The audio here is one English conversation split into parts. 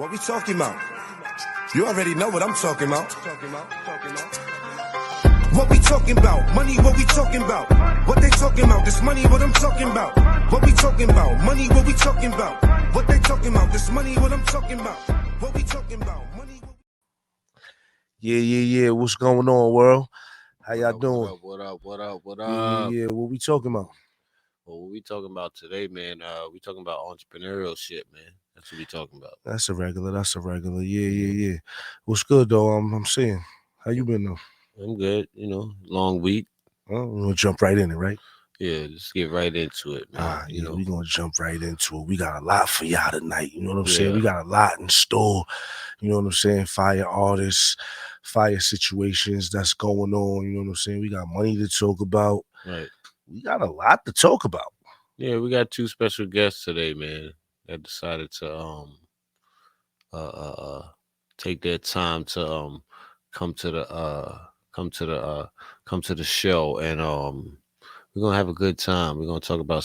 What we talking about? You already know what I'm talking about. What we talking about? Money, what we talking about? What they talking about? This money, what I'm talking about? What we talking about? Money, what we talking about? What they talking about? This money, what I'm talking about? What we talking about? Money. Yeah. What's going on, world? How y'all doing? What up? Yeah. What we talking about? Well, what we talking about today, man? We talking about entrepreneurial shit, man. That's what we talking about. That's a regular. Yeah. What's good though? I'm saying, how you been though? I'm good. Long week. We're gonna jump right in it, right? Yeah, let's get right into it, man. We're gonna jump right into it. We got a lot for y'all tonight. You know what I'm saying? Yeah. We got a lot in store. You know what I'm saying? Fire artists, fire situations that's going on. You know what I'm saying? We got money to talk about. Right. We got a lot to talk about. Yeah, we got two special guests today, man, that decided to take their time to come to the show, and we're gonna have a good time. We're gonna talk about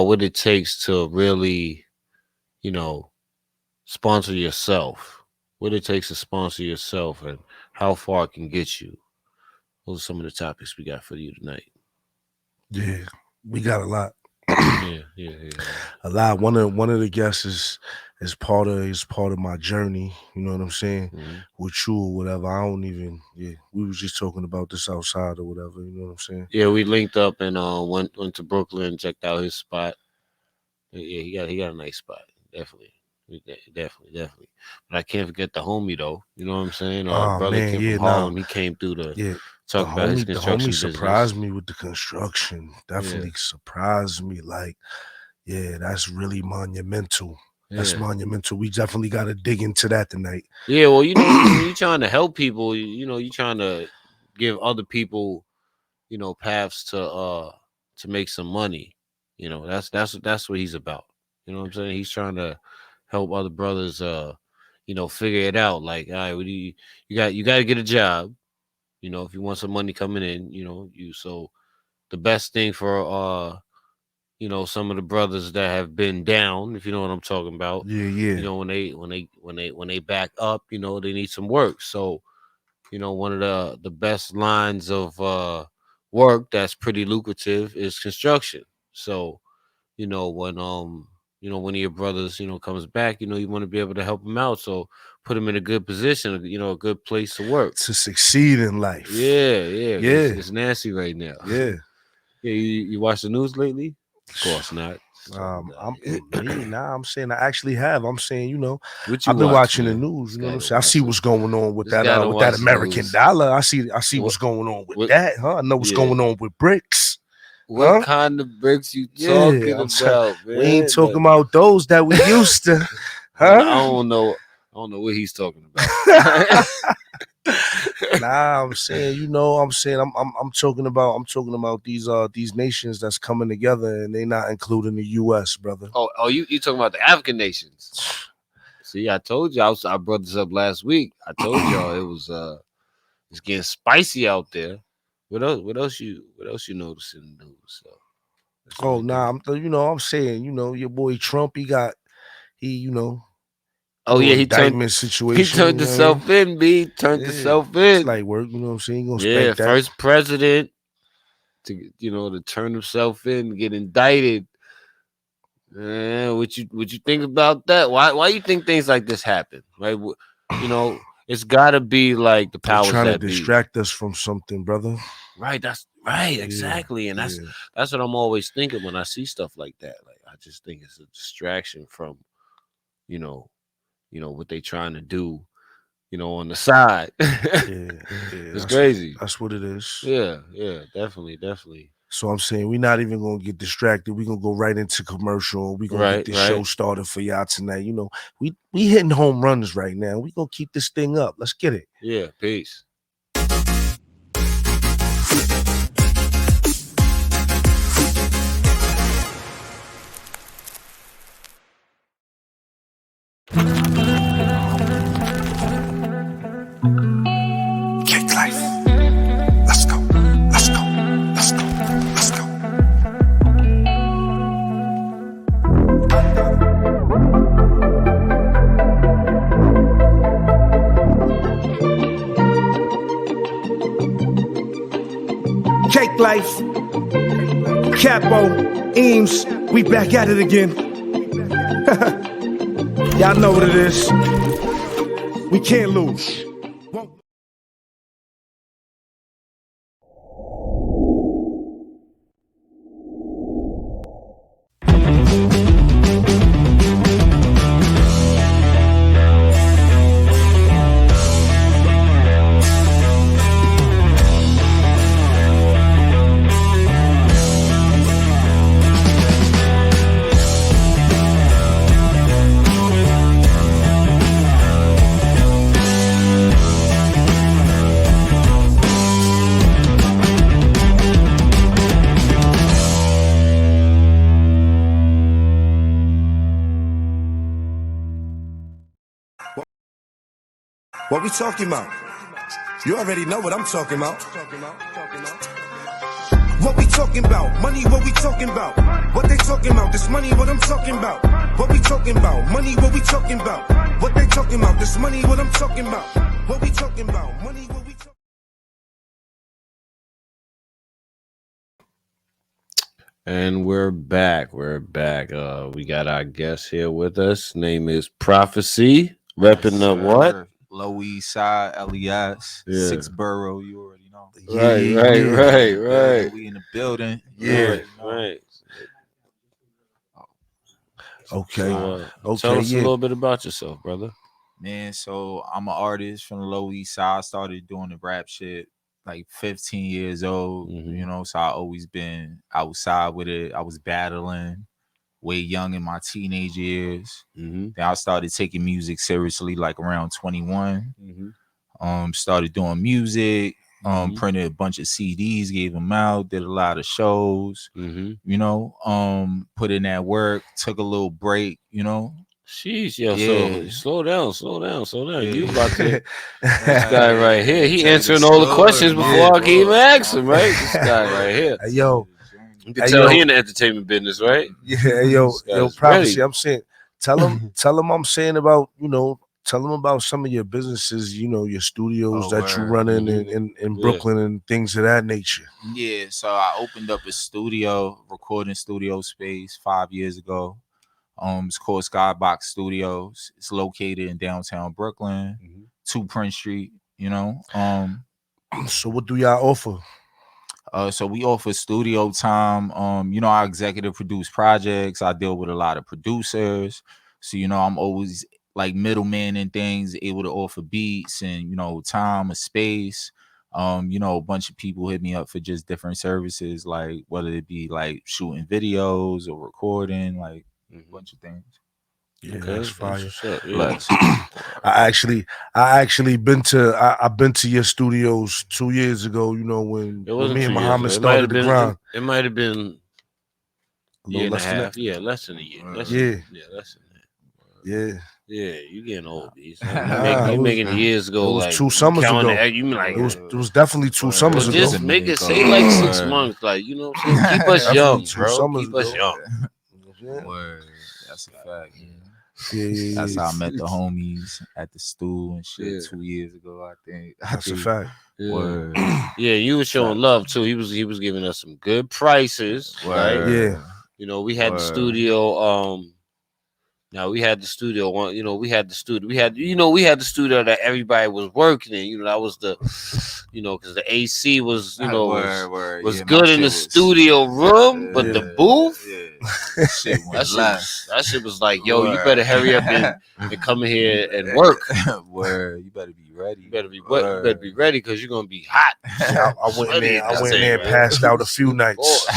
what it takes to really, sponsor yourself. What it takes to sponsor yourself and how far it can get you. Those are some of the topics we got for you tonight. Yeah, we got a lot. Yeah. A lot. One of the guests is part of my journey. You know what I'm saying? Mm-hmm. With you or whatever. I don't even. Yeah, we was just talking about this outside or whatever. You know what I'm saying? Yeah, we linked up and went to Brooklyn, checked out his spot. Yeah, he got a nice spot. Definitely. But I can't forget the homie though. You know what I'm saying? Our brother came from Harlem. He came through to talk about his construction business. The homie surprised me with the construction. Definitely surprised me. Like, yeah, that's really monumental. That's monumental. We definitely got to dig into that tonight. Yeah, well, you're trying to help people. You're trying to give other people, paths to make some money. That's what he's about. You know what I'm saying? He's trying to help other brothers, figure it out. Like, all right, you got to get a job. If you want some money coming in, so the best thing for some of the brothers that have been down, if you know what I'm talking about. Yeah. When they back up, they need some work. So, one of the best lines of work that's pretty lucrative is construction. So, when one of your brothers, comes back, you want to be able to help him out. So put him in a good position, a good place to work. To succeed in life. Yeah. It's nasty right now. Yeah. Yeah, you watch the news lately? Of course not. I'm saying I actually have. I'm saying, I've been watching the news. You know what I'm saying? I see what's going on with that American dollar. I see what's going on with that. I know what's going on with bricks. What kind of bricks you talking about, man? We ain't talking about those that we used to. Huh? I don't know what he's talking about. I'm saying, I'm talking about these nations that's coming together and they not including the US, brother. Oh, you talking about the African nations. See, I told you I brought this up last week. I told y'all it's getting spicy out there. What else you notice in the news? So I'm saying, your boy Trump, he indictment situation. He turned himself in, turned himself in. It's like work, you know what I'm saying? He gonna spank that. First president to turn himself in, get indicted. What you think about that? Why you think things like this happen? Right? It's gotta be like the powers trying that to distract us from something, brother. Right, that's right, exactly. And that's what I'm always thinking when I see stuff like that. Like, I just think it's a distraction from, what they trying to do, on the side. It's crazy. That's what it is. Yeah, definitely. So I'm saying we're not even gonna get distracted. We're gonna go right into commercial. We're gonna get this show started for y'all tonight. We hitting home runs right now. We're gonna keep this thing up. Let's get it. Yeah, peace. Fake Life, Capo, Eames, we back at it again. Y'all know what it is. We can't lose. What we talking about? You already know what I'm talking about. What we talking about? Money, what we talking about? What they talking about? This money, what I'm talking about? What we talking about? Money, what we talking about? What they talking about? This money, what I'm talking about? What we talking about? Money, what we talking about? And we're back. We got our guest here with us. Name is Profecy. Repping the what? Low East Side, LES, 6 Borough, you already know. Right. We in the building. Right. Okay. So, tell us a little bit about yourself, brother. Man, so I'm an artist from the Low East Side. I started doing the rap shit like 15 years old, you know, so I always been outside with it. I was battling way young in my teenage years. Then I started taking music seriously like around 21. Started doing music, printed a bunch of CDs, gave them out, did a lot of shows, you know, put in that work, took a little break, you know. Sheesh, yo, so slow down. Yeah. You about to this guy right here, he answering all the questions before I can even ask him, right? This guy right here. Yo, you can tell he in the entertainment business, right? Yeah, yo, Profecy, I'm saying, tell him I'm saying about, you know, tell them about some of your businesses, you know, your studios that you run in Brooklyn and things of that nature. Yeah, so I opened up a studio, recording studio space 5 years ago. It's called Skybox Studios. It's located in downtown Brooklyn, 2 Prince Street, you know. So what do y'all offer? So we offer studio time. You know, I executive produce projects. I deal with a lot of producers. So, you know, I'm always like middleman and things, able to offer beats and, you know, time, a space. You know, a bunch of people hit me up for just different services, like whether it be like shooting videos or recording, like a bunch of things. Yeah, that's fire. I actually been to your studios 2 years ago. You know when me and Muhammad started the grind. It might have been a little less than that. Yeah, less than a year. Less than that. Yeah, you getting old. You making years ago. It was like 2 summers ago. You mean like it was definitely 2 summers ago. Just make it say like 6 months. Like, you know what I'm saying? Keep us young, bro. Keep us young. Word. That's a fact. Yeah. That's how I met the homies at the stool and shit 2 years ago. I think that's a fact. Word. Yeah, you was showing love too. He was giving us some good prices. Right? Yeah. You know, we had the studio. Now we had the studio one, you know, we had the studio that everybody was working in, you know, that was the, you know, because the AC was, you know, was good in the studio room, but the booth, that shit was like, yo, you better hurry up and come in here and work. You better be ready. You better be ready because you're gonna be hot. I went in there and passed out a few nights.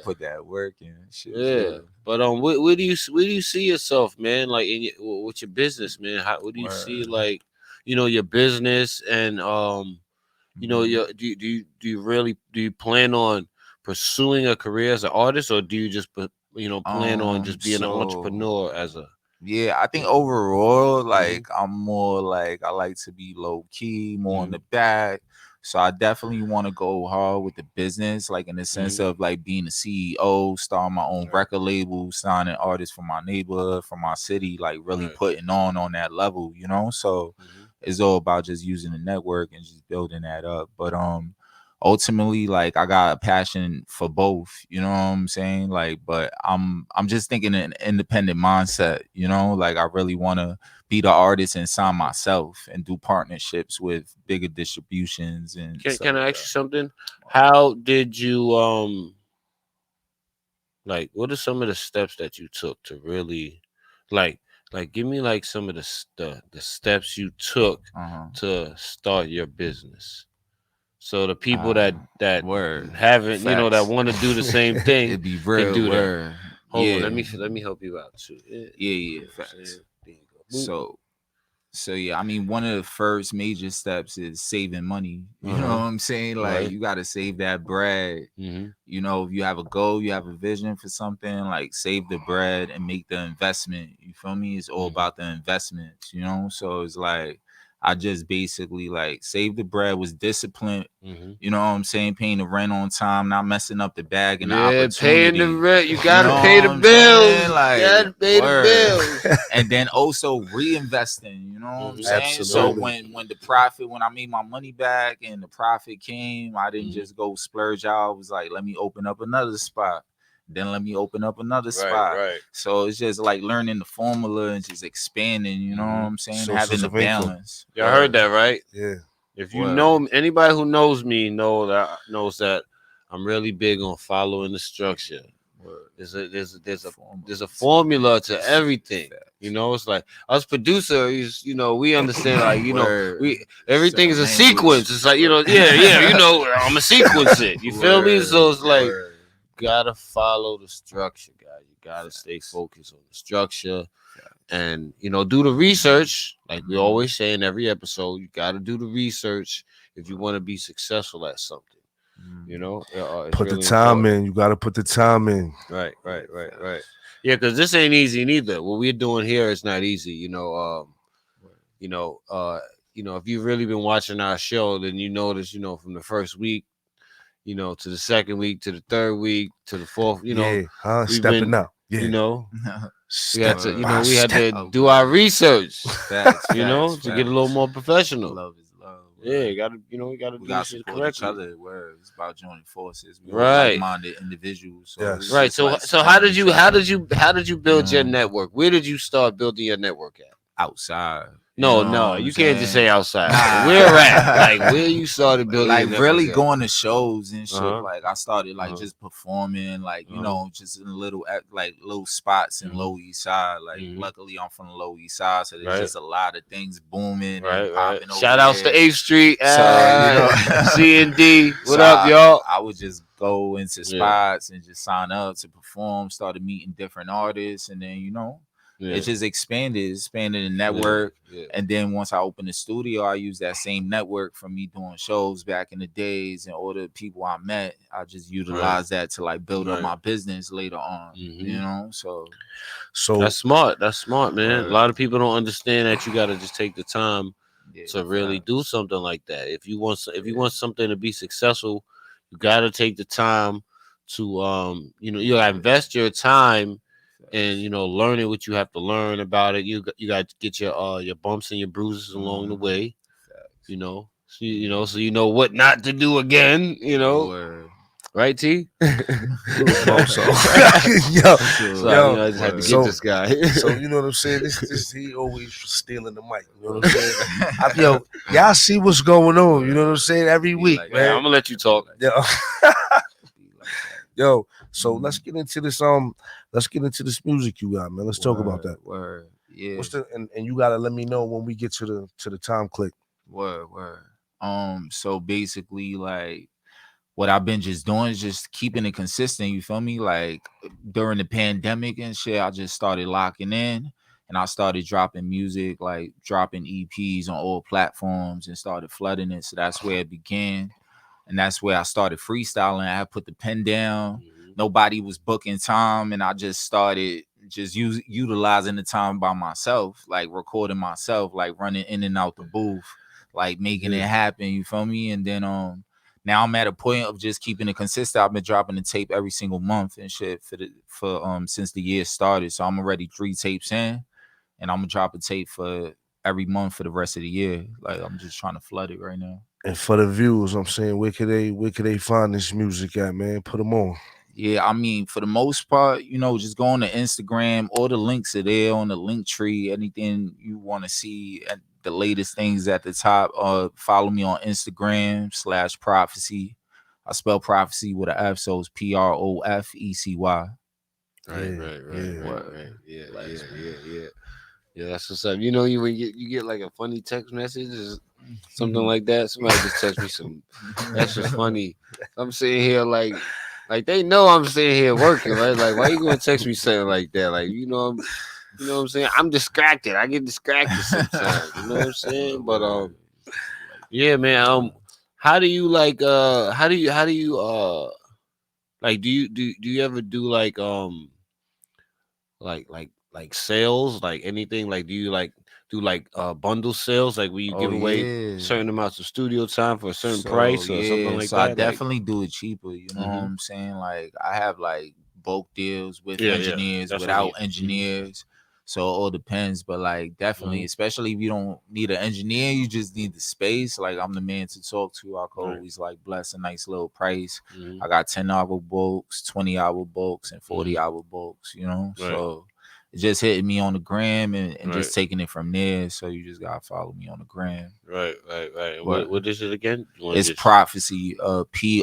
Put that work in. Shit, yeah. But where do you see yourself, man? Like with your business, man? What do you see, like, you know, your business and you know, do you plan on pursuing a career as an artist, or do you just plan on just being an entrepreneur as a? Yeah, I think overall, like I'm more like I like to be low key, more on the back. So I definitely want to go hard with the business, like in the sense of like being a CEO, starting my own record label, signing artists from my neighborhood, from my city, like really putting on that level, you know? So it's all about just using the network and just building that up. But ultimately, like, I got a passion for both, you know what I'm saying? Like, but I'm just thinking an independent mindset, you know, like I really want to be the artist and sign myself and do partnerships with bigger distributions and stuff Can I like ask you something? How did you like, what are some of the steps that you took to really like give me like some of the steps you took that. to start your business? So the people that Word. haven't, you know, that Facts. want to do the same thing It'd be can real do that. word. Hold on, Yeah. let me help you out too. Yeah, Yeah, you know what I'm facts. saying? There you go. Boop. So yeah, I mean, one of the first major steps is saving money. You know what I'm saying? Like, Right. you got to save that bread. Mm-hmm. You know, if you have a goal, you have a vision for something, like, save the bread and make the investment. You feel me? It's all about the investments, you know? So it's like, I just basically like save the bread, was disciplined. Mm-hmm. You know what I'm saying? Paying the rent on time, not messing up the bag and the Yeah, paying the opportunity. rent. You gotta know pay the what I'm bills. saying? Like, You gotta pay the word. bills. And then also reinvesting, you know what I'm saying? So Absolutely. when I made my money back and the profit came, I didn't just go splurge out. I was like, let me open up another spot. Then let me open up another spot. Right. So it's just like learning the formula and just expanding, you know what I'm saying? Having Sources the of income. balance. Y'all heard that, right? Yeah. If you Word. know anybody who knows me knows that I'm really big on following the structure. Word. There's a formula to everything. You know, it's like us producers, you know, we understand, like, you know, Word. everything is a Certain language. sequence. It's like, you know, you know, I'm a sequence it. You feel me? So it's like, Word. gotta follow the structure, guys. You gotta stay focused on the structure. And, you know, do the research, like we always say in every episode. You got to do the research if you want to be successful at something. You know, it's Put the really time important. in. You got to put the time in. Right. Yeah, because this ain't easy neither. What we're doing here is not easy. You know, if you've really been watching our show, then you notice, you know, from the first week, you know, to the second week, to the third week, to the fourth, you know, we've Stepping been, up. Yeah. you know, we had to, Step you by know, we had step. to do our research, Facts, you know, to get a little more professional. Love is love. Yeah, you gotta, you know, we gotta We do gotta this shit support each correctly. other. Where it's about joining forces. We all Right. like-minded individuals. So Yes. it's Right. just So, like so how did supporting you build your network? Where did you start building your network at? outside? No, you can't just say outside. Nah. Where at? Like, where you started building your Like network really at? going to shows and shit. Uh-huh. Like I started like just performing, like you know, just in little spots in Lower East Side. Like luckily I'm from the Lower East Side, so there's just a lot of things booming and popping over Shout outs to 8th Street. So C and D. What so up, y'all? I would just go into spots and just sign up to perform. Started meeting different artists, and then it just expanded the network. And then once I opened the studio, I used that same network from me doing shows back in the days, and all the people I met, I just utilized that to like build up my business later on. You know, so that's smart. That's smart, man. A lot of people don't understand that you got to just take the time to really do something like that. If you want something to be successful, you got to take the time to you gotta invest your time and learning what you have to learn about it. You got to get your bumps and your bruises along the way. So you know what not to do again. Right, T? So I just had to get this guy. So you know what I'm saying? This he always stealing the mic. You know what I'm saying? Y'all see what's going on. You know what I'm saying? Every week, man. I'm gonna let you talk. Yo, so let's get into this. Let's get into this music you got, man. Let's talk about that. Word. Yeah. What's and you gotta let me know when we get to the time click. Word. So basically, like, what I've been just doing is just keeping it consistent. You feel me? Like during the pandemic and shit, I just started locking in and I started dropping music, like dropping EPs on all platforms and started flooding it. So that's where it began. And that's where I started freestyling. I put the pen down. Nobody was booking time. And I just started utilizing the time by myself, like recording myself, like running in and out the booth, like making it happen. You feel me? And then now I'm at a point of just keeping it consistent. I've been dropping the tape every single month and shit for since the year started. So I'm already 3 tapes in, and I'm gonna drop a tape for every month for the rest of the year. Like I'm just trying to flood it right now. And for the views, I'm saying, where could they find this music at, man? Put them on. Yeah, I mean, for the most part, you know, just go on to Instagram. All the links are there on the link tree. Anything you want to see, at the latest things at the top. Follow me on Instagram /Profecy. I spell Profecy with an F, so it's Profecy. Right. Yeah. Yeah, that's what's up. You know, when you get like a funny text message or something like that. Somebody just text me some extra funny. I'm sitting here like they know I'm sitting here working, right? Like, why you gonna text me something like that? Like, you know what I'm saying? I'm distracted. I get distracted sometimes. You know what I'm saying? But yeah, man. How do you like? How do you like? Do you ever do like sales, like anything? Like, do you like do like bundle sales, like where you give away certain amounts of studio time for a certain price or something like so that? I definitely do it cheaper. You know what I'm saying? Like, I have like bulk deals with engineers, without engineers. So it all depends, but like definitely, especially if you don't need an engineer, you just need the space. Like, I'm the man to talk to. I could always like bless a nice little price. I got 10-hour bulks, 20-hour bulks, and 40-hour bulks. You know, so just hitting me on the gram and just taking it from there. So you just gotta follow me on the gram. Right. What is it again? It's Profecy, Profecy.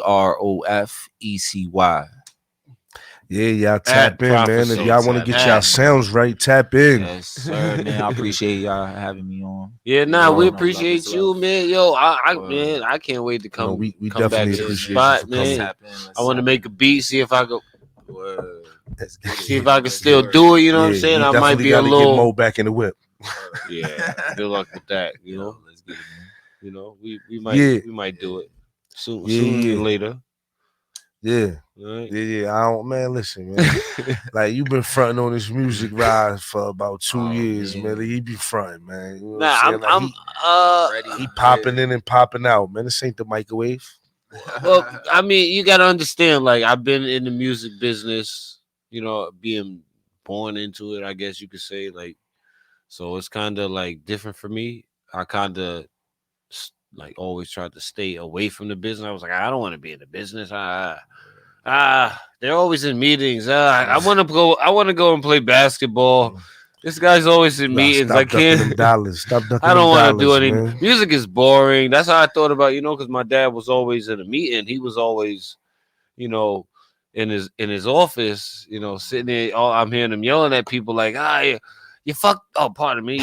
Yeah, y'all tap in, man. If y'all want to get y'all sounds right, tap in. Yes, sir, man. I appreciate y'all having me on. Yeah, we appreciate you, man. Yo, man, I can't wait to come. We come definitely back to the appreciate spot, you for man. I want to make a beat, see if I go. Let's See if I can still do it. You know what I'm saying? I might be a little. Get Mo back in the whip. Yeah, good luck with that. You know, let's get it, man. You know, we might do it sooner than later. Yeah. Right. Yeah. I don't, man. Listen, man. Like, you've been fronting on this music ride for about 2 years, man. He be fronting, man. You know what I'm saying? He popping in and popping out, man. This ain't the microwave. Well, I mean, you gotta understand. Like, I've been in the music business, you know, being born into it, I guess you could say. Like, so it's kind of like different for me. I kind of like always tried to stay away from the business. I was like, I don't want to be in the business. They're always in meetings. I want to go. I want to go and play basketball. This guy's always in meetings. I can't. I don't want to do anything. Man. Music is boring. That's how I thought about, you know, because my dad was always in a meeting. He was always, you know, in his office, you know, sitting there. I'm hearing him yelling at people like, you fucked. Oh, pardon me.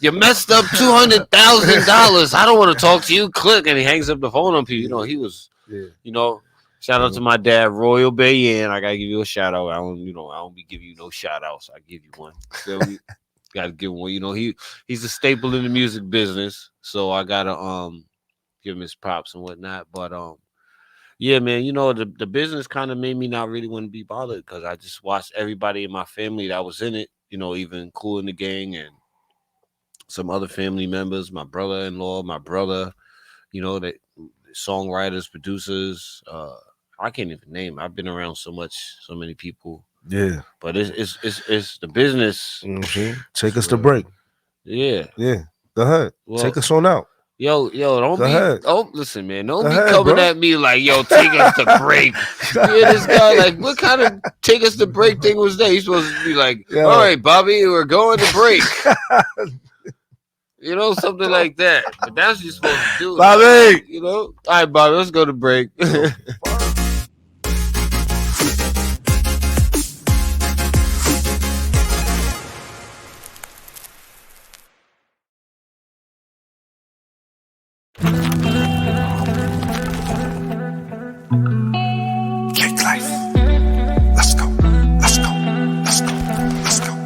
You messed up $200,000. I don't want to talk to you. Click, and he hangs up the phone on people. You know, he was. You know. Shout out to my dad, Royal Bayan. I gotta give you a shout out. I don't be giving you no shout outs. I give you one. So gotta give one. You know, he's a staple in the music business. So I gotta give him his props and whatnot. But yeah, man, you know, the business kind of made me not really want to be bothered because I just watched everybody in my family that was in it, you know, even Cool in the Gang and some other family members, my brother-in-law, my brother, you know, the songwriters, producers, I can't even name. I've been around so many people. Yeah, but it's the business. Take us to break. Yeah. Go ahead. Take us on out. Yo, don't Go ahead. Oh, listen, man, don't be coming at me like, yo, take us to break. Yeah, this guy, like, what kind of take us to break thing was that? He's supposed to be like, all right, Bobby, we're going to break. You know, something like that. But that's what you're supposed to do. Bobby! Like, you know? All right, Bobby, let's go to break. Cake life. Let's go. Let's go. Let's go. Let's go.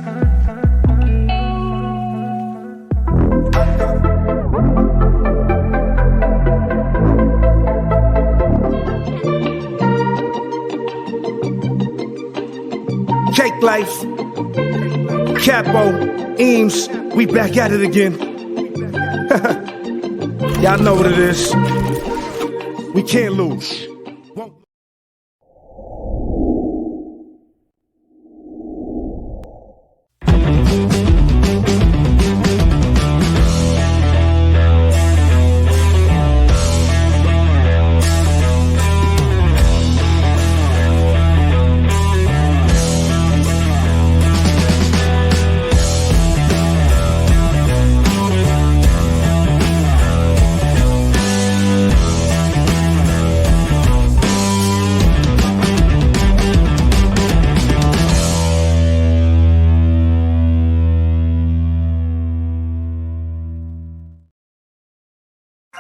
Cake life. Capo, Eames, we back at it again. Y'all know what it is. We can't lose.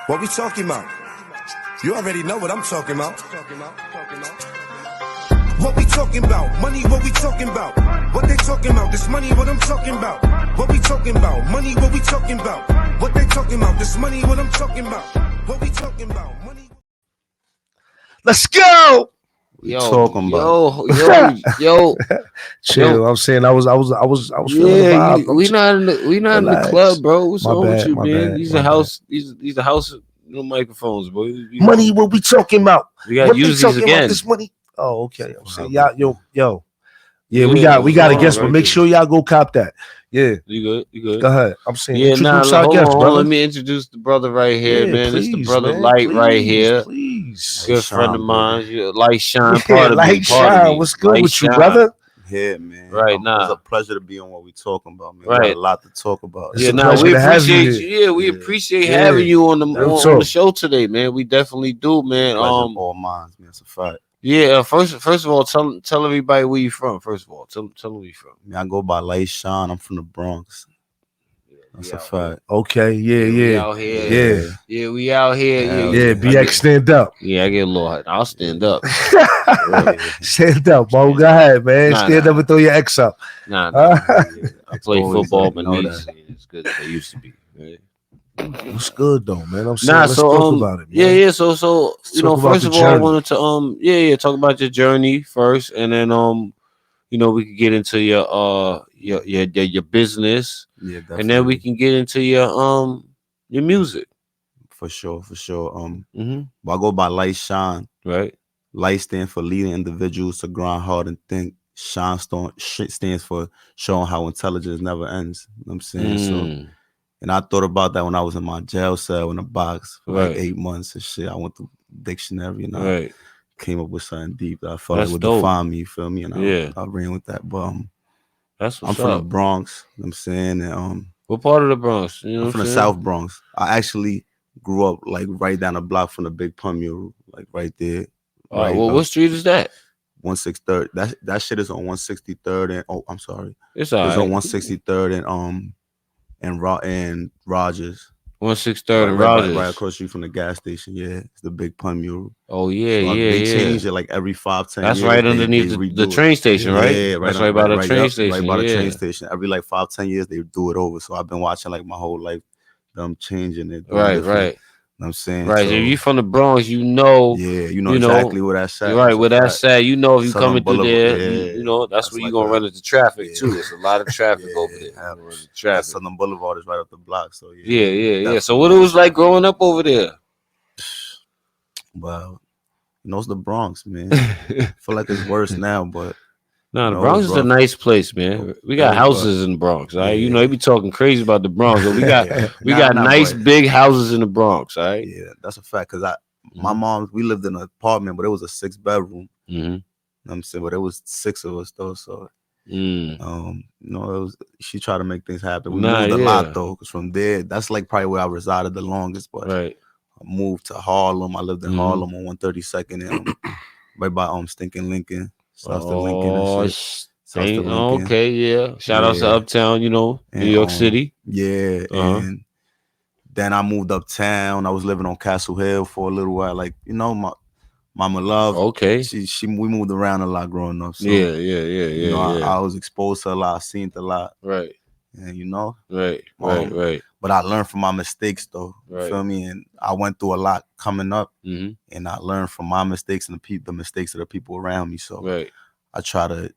What we talking about? You already know what I'm talking about. What we talking about? Money, what we talking about? What they talking about? This money, what I'm talking about? What we talking about? Money, what we talking about? What they talking about? This money, what I'm talking about? What we talking about? Money. Let's go. Talking about. Yo. Chill. I'm saying I was feeling the vibe. We not in the club, bro. What's wrong with you, my man? bad, These my are house. These are house microphones, bro. Money, what we talking about? We gotta use these again. This money. Oh, okay. I'm saying yo. Yeah, we got a guest, but make sure y'all go cop that. Yeah, you good. Go ahead. I'm saying introduce our guest, brother. Let me introduce the brother right here, man. Please, it's the brother man. Light right here. Please, good Shine, friend of mine. Light Shine, part of me. Shine. What's good with you, brother? Yeah, man. Right It's a pleasure to be on What We Talking About, man. Right. We got a lot to talk about. It's a pleasure to have you here. Yeah, we appreciate having you on the show today, man. We definitely do, man. All mine, man. It's a fact. Yeah, first of all, tell everybody where you from. First of all, tell them where you from. Man, I go by Light Shine. I'm from the Bronx. That's a fact. Okay, yeah. We out here. Yeah, we out here. Yeah, BX stand up. Yeah, I get a little hot. I'll stand up. Stand up, bro. Go ahead, man. Stand up and throw your X up. Nah. I play football, but it's good as they used to be. Right? What's good though, man? I'm saying let's talk about it, man. Yeah. So first of all, I wanted to talk about your journey first, and then we could get into your business, and then we can get into your music. For sure. Mm-hmm. I go by Light Shine. Right. Light stands for leading individuals to grind hard and think. Shine stands for showing how intelligence never ends. You know what I'm saying? So, and I thought about that when I was in my jail cell in a box for like 8 months and shit. I went through dictionary and I came up with something deep that I felt like would define me. You feel me? And I ran with that. But that's what's I'm from the Bronx. You know what I'm saying? And what part of the Bronx? You know I'm from the South Bronx. I actually grew up like right down the block from the Big Pun Mural, like right there. What street is that? 163rd. That shit is on 163rd and I'm sorry. It's on 163rd and Rogers. 163rd and Rogers. Right across the street from the gas station. Yeah, it's the Big Pun Mural. Oh yeah, They change it like every 5-10 years. That's right underneath the train station, right? Yeah, that's right by the train station. Right by the train station. Every like 5-10 years they do it over. So I've been watching like my whole life them changing it. Right. You know what I'm saying? Right. So if you from the Bronx, you know exactly where that's at. Right, where that's at. You know if you coming through there, that's where like you gonna run into traffic too. There's a lot of traffic over there. Southern Boulevard is right up the block. So yeah. So what it was like growing up over there? Well, it's the Bronx, man. I feel like it's worse now, but no, the Bronx is a nice place, man. We got houses in the Bronx, all right? Yeah. They be talking crazy about the Bronx, but we got nice big houses in the Bronx, all right? Yeah, that's a fact. Cause my mom, we lived in an apartment, but it was a 6-bedroom. Mm-hmm. You know what I'm saying? But it was 6 of us though, so it was, she tried to make things happen. We moved a lot though, because from there, that's like probably where I resided the longest. But I moved to Harlem. I lived in Harlem on 132nd and right by Stinking Lincoln. Shouts to Lincoln and shit. Okay, yeah. Shout out to Uptown, New York City. Yeah, and then I moved uptown. I was living on Castle Hill for a little while. Like, my Mama Love. Okay. We moved around a lot growing up. So, yeah. I was exposed to a lot, seen it a lot. Right. And Right. But I learned from my mistakes though. You feel me? And I went through a lot coming up, and I learned from my mistakes and the mistakes of the people around me. So I try to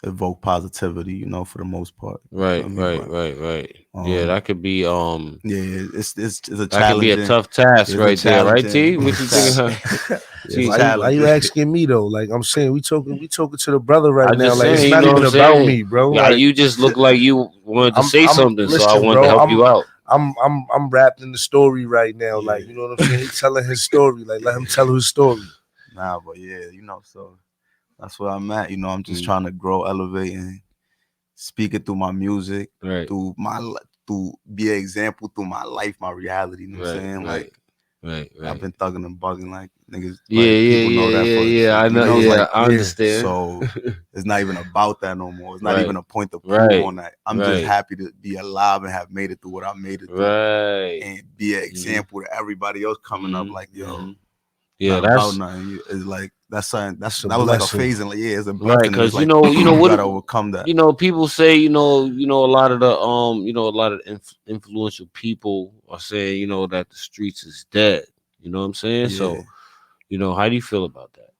evoke positivity, for the most part. Right. Yeah, that could be it's a challenge. That could be a tough task right there, right, T? What you think? Why you asking me though? Like I'm saying, we talking to the brother right now. Like saying, it's not even about me, bro. Yeah, like, you just look like you wanted to say something, so I wanted to help you out. I'm wrapped in the story right now. Yeah. Like, you know what I'm saying? He's telling his story. Like, let him tell his story. Nah, but yeah, so that's where I'm at. I'm just trying to grow, elevate, and speak it through my music, through be an example through my life, my reality. You know what I'm saying? Right. I've been thugging and bugging like niggas. Yeah, like, people know that for I know. know, Yeah, like, I understand. So it's not even about that no more. It's not Right. even a point to prove on that. I'm just Right. happy to be alive and have made it through what I made it through, Right. and be an example to everybody else coming up. Like, yo, yeah, not that's about nothing. It's like that's something. It's a That was like a blessing. phase, and like, yeah, it's a blessing. right, because like, you know you what gotta overcome that. you know, people say, you know, a lot of the a lot of influential people are saying, you know, that the streets is dead. You know what I'm saying? Yeah. So, you know, how do you feel about that?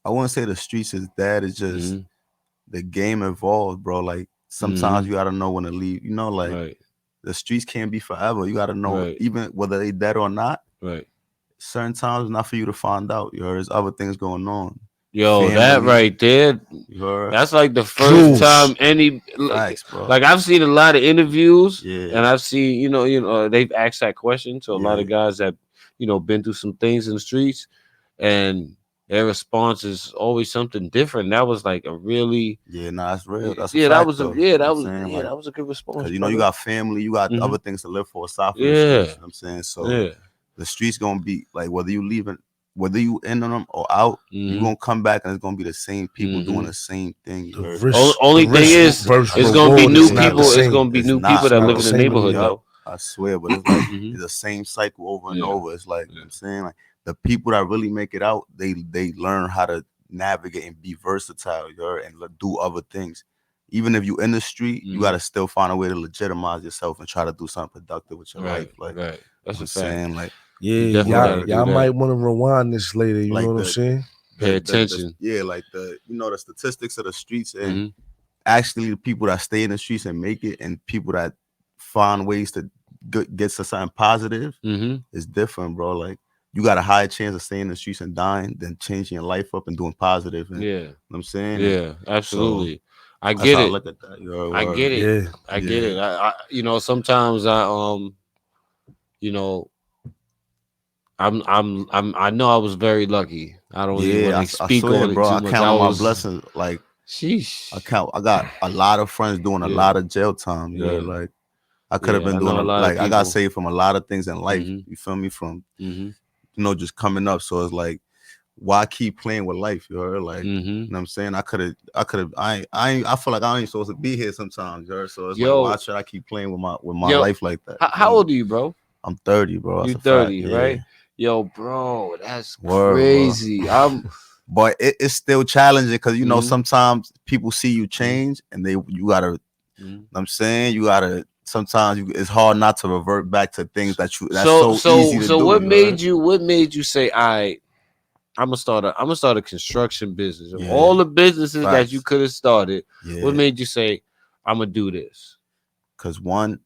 I wouldn't say the streets is dead. It's just the game evolved, bro. Like sometimes you gotta know when to leave. You know, like the streets can't be forever. You gotta know even whether they dead or not. Right. Certain times it's not for you to find out. You heard there's other things going on. Yo, Family, that right there. You heard? That's like the first time Facts, bro. like I've seen a lot of interviews, Yeah. and I've seen, you know, they've asked that question to a lot of guys that, you know, been through some things in the streets, and their response is always something different. That was like a really that's real. That's a that fact, was though. that was a good response. Because you know you got family, you got other things to live for aside from the streets. You know what I'm saying? So the streets gonna be like whether you leaving, whether you in on them or out, you gonna come back and it's gonna be the same people doing the same thing. Only thing is, it's gonna be new people. It's gonna be new people that live in the neighborhood, though. I swear, but it's like it's the same cycle over and over. It's like I'm saying, like the people that really make it out, they learn how to navigate and be versatile, and do other things. Even if you in the street, you gotta still find a way to legitimize yourself and try to do something productive with your life. Like that's I'm saying, like y'all might want to rewind this later. You like know what I'm saying? Pay attention. Like the the statistics of the streets and actually the people that stay in the streets and make it, and people that find ways to get to something positive is different, bro. Like you got a higher chance of staying in the streets and dying than changing your life up and doing positive. And, you know what I'm saying? Yeah, absolutely. So, I get it. I look at that. I get it. Yeah. I get it. I you know, sometimes I you know, I know I was very lucky. I don't even want to speak on it, bro. too I much. count on my blessings. Like, sheesh. I got a lot of friends doing a lot of jail time. Like I could have been doing like I got saved from a lot of things in life. You feel me? From you know, just coming up. So it's like, why keep playing with life? You heard? Like, you know what I'm saying? I feel like I ain't supposed to be here sometimes. You heard? So it's like, why should I keep playing with my life like that? How old are you, bro? I'm 30, bro. You 30, right? Yo, bro, that's crazy. Bro. But it's still challenging because you know sometimes people see you change and you gotta. You know what I'm saying, you gotta. Sometimes it's hard not to revert back to things that's so easy to do. So what made you say, all right, I'm gonna start a construction business? Of all the businesses that you could have started, what made you say, I'm gonna do this? Because one,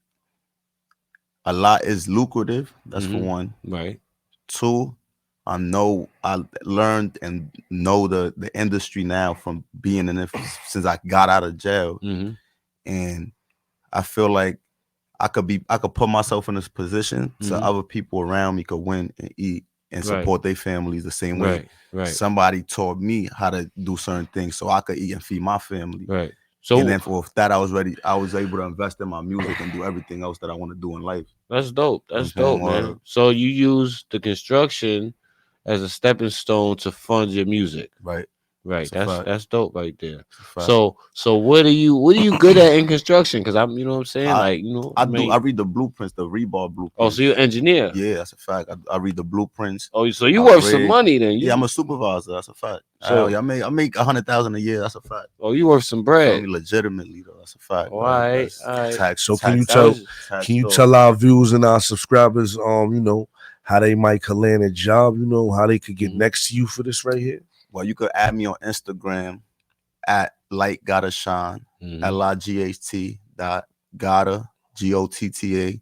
a lot is lucrative. That's for one. Right. Two, I learned and know the industry now from being in it since I got out of jail, and I feel like I could put myself in this position so other people around me could win and eat and support their families the same way. Right. Somebody taught me how to do certain things so I could eat and feed my family. Right. So and then for that, I was able to invest in my music and do everything else that I want to do in life. That's dope. That's dope, man. So you use the construction as a stepping stone to fund your music. Right. That's dope right there. So what are you good at in construction? Because I'm, you know what I'm saying? I read the blueprints, the rebar blueprints. Oh, so you're an engineer? Yeah, that's a fact. I read the blueprints. Oh, so you worth some money then? Yeah, I'm a supervisor. That's a fact. So I make $100,000 a year. That's a fact. Oh, you worth some bread? Legitimately though, that's a fact. All right. So can you tell our viewers and our subscribers, you know, how they might could land a job? You know, how they could get next to you for this right here? Well, you could add me on Instagram at Light Gotta Shine, LIGHT Gotta GOTTA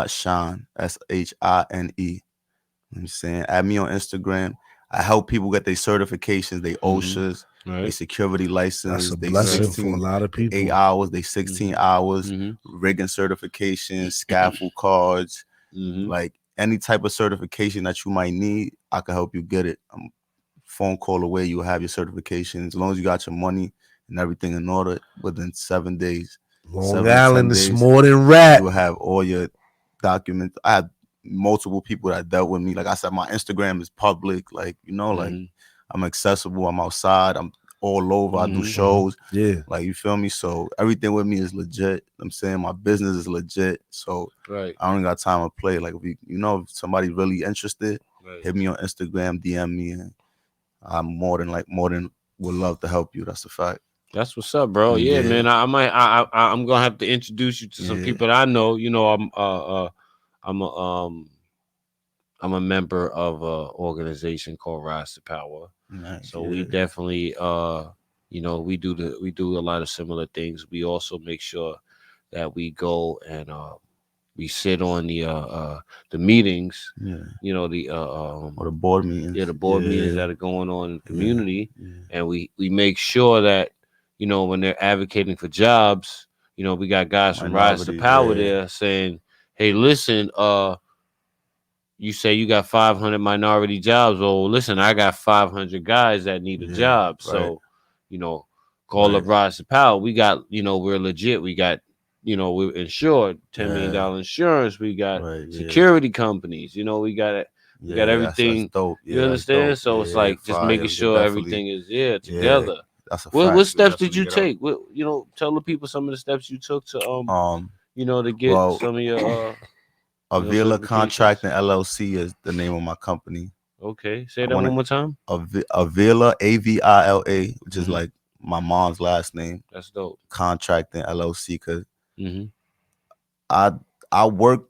.shine SHINE. I'm saying, add me on Instagram. I help people get their certifications, they OSHAs, their security license. That's a blessing for a lot of people. 8 hours, they 16 hours, rigging certifications, scaffold cards, like any type of certification that you might need, I can help you get it. Phone call away, you have your certification. As long as you got your money and everything in order within 7 days. Long Island is more than rap. You have all your documents. I have multiple people that dealt with me. Like I said, my Instagram is public. Like, you know, like I'm accessible. I'm outside. I'm all over. I do shows. Yeah. Like, you feel me? So everything with me is legit. I'm saying my business is legit. So I don't got time to play. Like, if if somebody really interested, hit me on Instagram, DM me, and I'm more than would love to help you. That's a fact. That's what's up, bro. Yeah, man. I'm gonna have to introduce you to some people that I know. You know, I'm a member of an organization called Rise to Power. So we definitely we do a lot of similar things. We also make sure that we go and we sit on the meetings, or the board meetings. Yeah, the board meetings that are going on in the community. And we make sure that, when they're advocating for jobs, we got guys from Rise to Power there saying, hey, listen, you say you got 500 minority jobs. Well, listen, I got 500 guys that need a job. So, call up Rise to Power. We got, we're legit. We got, we're insured, $10 million insurance. We got security companies. We got everything. That's dope. You understand? So it's like just making sure everything is together. That's a fact. What steps did you take? Tell the people some of the steps you took to to get some of your Avila Contracting LLC is the name of my company. Okay, say that one more time. Avila, AVILA, which is like my mom's last name. That's dope. Contracting LLC, because I work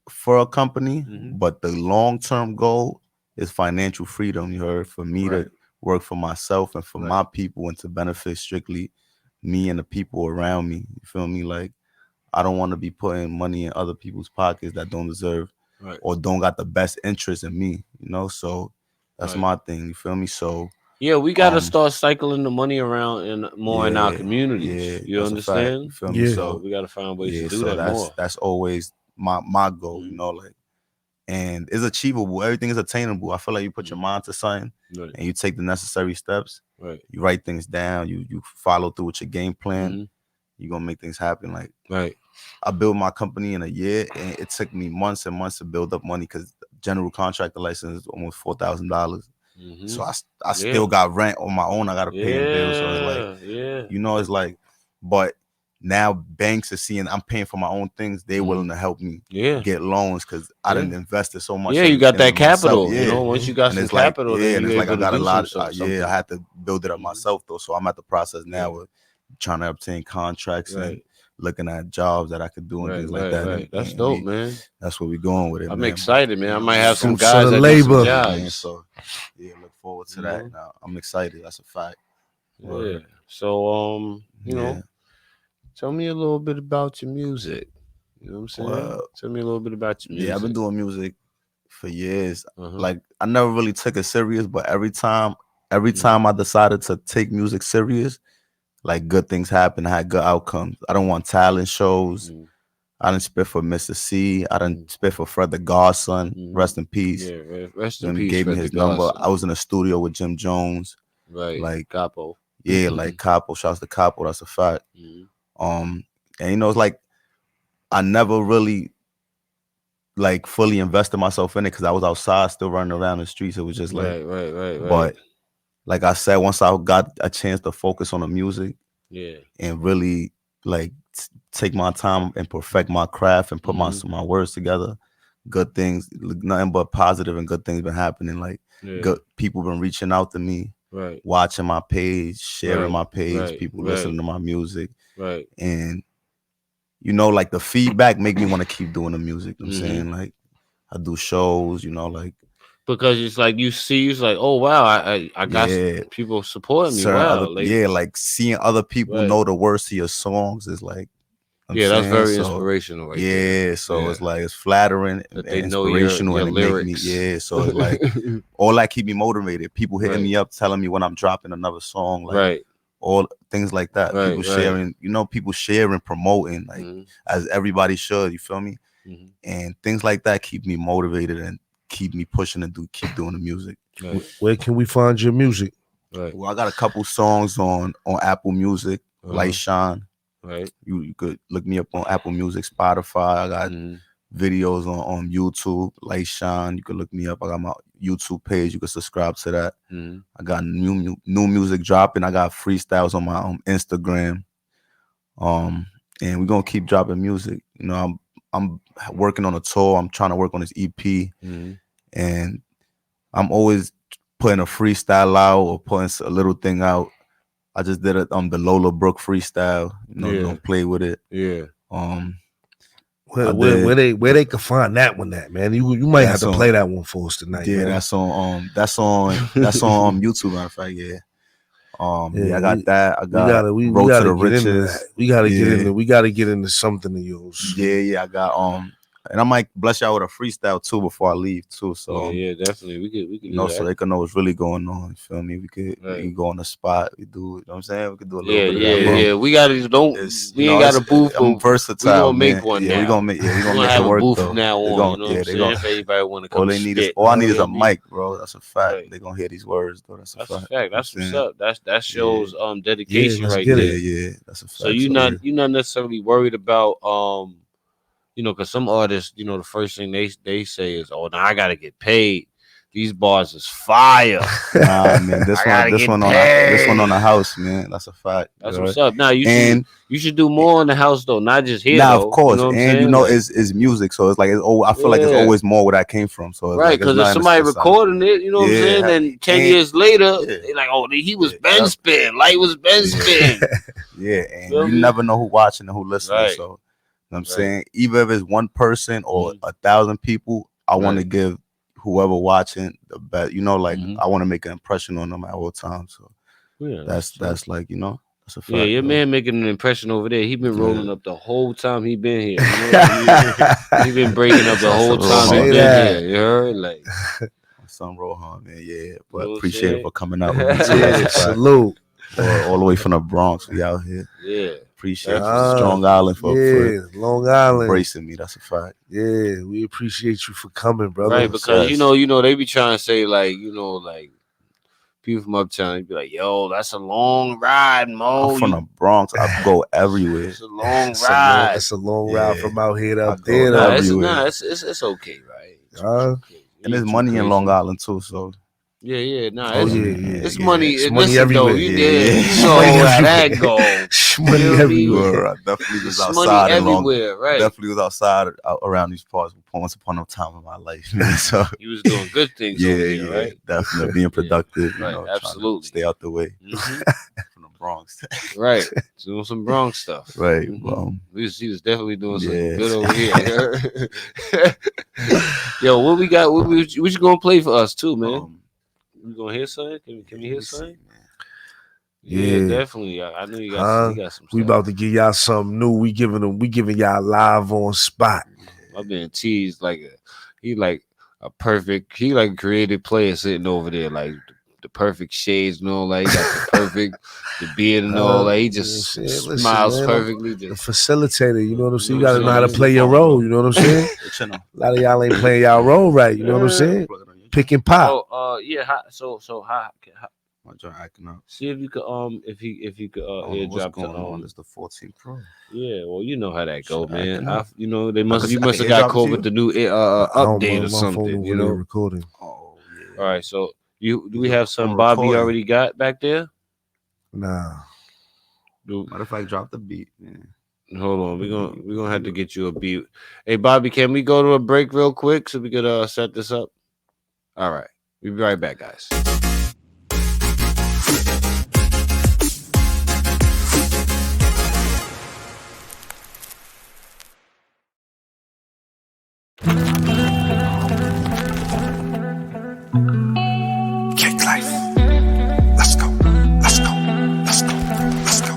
for a company, but the long-term goal is financial freedom. You heard, for me to work for myself and for my people, and to benefit strictly me and the people around me. You feel me? Like, I don't want to be putting money in other people's pockets that don't deserve or don't got the best interest in me, so that's my thing. You feel me? So we gotta start cycling the money around in our communities. You understand? You feel me? So we gotta find ways to do that more. That's always my goal, and it's achievable. Everything is attainable. I feel like you put your mind to something and you take the necessary steps. You write things down. You follow through with your game plan. You're gonna make things happen. Like, I built my company in a year, and it took me months and months to build up money, because general contractor license is almost $4,000. So I still got rent on my own. I gotta pay in bills. So it's like, it's like, but now banks are seeing I'm paying for my own things. They're willing to help me get loans, because I didn't invest so much. You got that capital. Once you got some capital, and it's like I got a lot. I had to build it up myself though. So I'm at the process now of trying to obtain contracts and looking at jobs that I could do and things like that. That's dope, man. That's where we're going with it. I'm excited, man. I might have some guys that do some jobs. So look forward to that. Now, I'm excited. That's a fact. So tell me a little bit about your music. You know what I'm saying? Tell me a little bit about your music. I've been doing music for years. Like, I never really took it serious, but every time I decided to take music serious, like, good things happen. I had good outcomes. I don't want talent shows. I didn't spit for Mr. C. I didn't spit for Fred the Godson. Rest in peace. Yeah, rest in peace. Gave me his number. I was in a studio with Jim Jones. Like Capo. Like Capo. Shouts to Capo. That's a fact. And it's like, I never really like fully invested myself in it, because I was outside still running around the streets. It was just like But like I said, once I got a chance to focus on the music, and really like take my time and perfect my craft and put my words together, good things, nothing but positive and good things been happening. Like, good people been reaching out to me, watching my page, sharing my page, people listening to my music, and like the feedback make me want to keep doing the music. I'm saying, like, I do shows, like. Because it's like you see, it's like, oh wow, I got people supporting me. Wow, like seeing other people know the words to your songs is like, that's very inspirational, right? there. So it's like, it's flattering and inspirational, and it lyrics. Make me, so it's like all that keep me motivated. People hitting me up, telling me when I'm dropping another song, like all things like that. People sharing, people sharing, promoting, like as everybody should. You feel me? And things like that keep me motivated and keep me pushing and keep doing the music. Where can we find your music? Well, I got a couple songs on Apple Music, Light Shine. You could look me up on Apple Music, Spotify. I got videos on YouTube. Light Shine. You can look me up. I got my YouTube page. You can subscribe to that. I got new music dropping. I got freestyles on my Instagram. And we're gonna keep dropping music. You know, I'm working on a tour. I'm trying to work on this EP, and I'm always putting a freestyle out or putting a little thing out. I just did it the Lola Brooke freestyle. You know, don't play with it. Yeah. Where they can find that one at, man. You might have to play that one for us tonight. Yeah, man. that's on YouTube, matter of fact, yeah. I got that. I got Road to the Riches. We gotta get into we gotta get into something of yours. Yeah, I got and I might bless y'all with a freestyle too before I leave too. So yeah, definitely. We could you know, so they can know what's really going on. You feel me? We can go on the spot. We do, you know what I'm saying? We could do a little bit of that. Yeah. We gotta ain't got a booth. I'm versatile. We gonna make one now. We gonna make have it work, a booth though. from now on. You know what I'm saying? If anybody wanna come all I need is a mic, bro. That's a fact. Right. They gonna hear these words, though. That's a fact. That's what's up. That shows dedication right there. Yeah, that's a fact. So you're not necessarily worried about you know, because some artists, you know, the first thing they say is, "Oh, now I gotta get paid. These bars is fire." Nah, man, this one on the house, man. That's a fact. That's what's up. Now you should do more on the house though, not just here. Nah, of course. You know, it's music, so it's like I feel like it's always more where that came from. So right, because if somebody recording it, you know what I'm saying, and 10 years later, they like, "Oh, he was Ben Spin, Light was Ben Spin." Yeah, and you never know who watching and who listening. Right. So. You know what I'm saying, either if it's one person or 1,000 people, I want to give whoever watching the best. You know, like I want to make an impression on them at all times. So that's like, you know, that's a fact. Yeah, your man making an impression over there. He been rolling up the whole time he been here. You know? he been breaking up the whole time he been here. You heard, like son Rohan, man. Yeah, but appreciate it for coming out with me too. Yeah, salute. All the way from the Bronx, we out here. Yeah. Appreciate you, Strong Island for Long Island embracing me. That's a fact. Yeah, we appreciate you for coming, brother. Right, because you know, they be trying to say like, you know, like people from uptown, they be like, "Yo, that's a long ride, Mo." I'm from the Bronx. I go everywhere. It's a long ride. It's a long ride from out here to up there. It's okay, right? And there's money in Long Island too, so. It's money. It's money everywhere. You know how that go. Money everywhere. I definitely was outside. Everywhere, right? Definitely was outside around these parts once upon a time in my life. So you was doing good things. Right? Definitely being productive. Right, you know, absolutely. Stay out the way from the Bronx. Right, doing some Bronx stuff. Right. He was definitely doing some good over here. Yo, what we got? What you gonna play for us too, man? We gonna hear something? Can we hear something? Yeah, definitely. I know you got some stuff. We about to give y'all something new. We giving y'all live on spot. I've been teased like he like a creative player sitting over there, like the perfect shades and all, like he got the beard and all, like he just smiles perfectly. The facilitator, you know what I'm saying? You gotta know how to play your role, you know what I'm saying? A lot of y'all ain't playing y'all role right, you know what I'm saying? Pick and pop. So how my joint acting up. See if you could if you could airdrop going on. It's the 14 Pro. Yeah, well, you know how that go, man. You know you must have got caught with the new update or something. You know, recording. Oh yeah. All right, so do we have some Bobby already got back there? Nah. What if I drop the beat, man? Hold on, we're gonna have to get you a beat. Hey Bobby, can we go to a break real quick so we could set this up? All right, we'll be right back, guys. Cake life. Let's go. Let's go. Let's go. Let's go.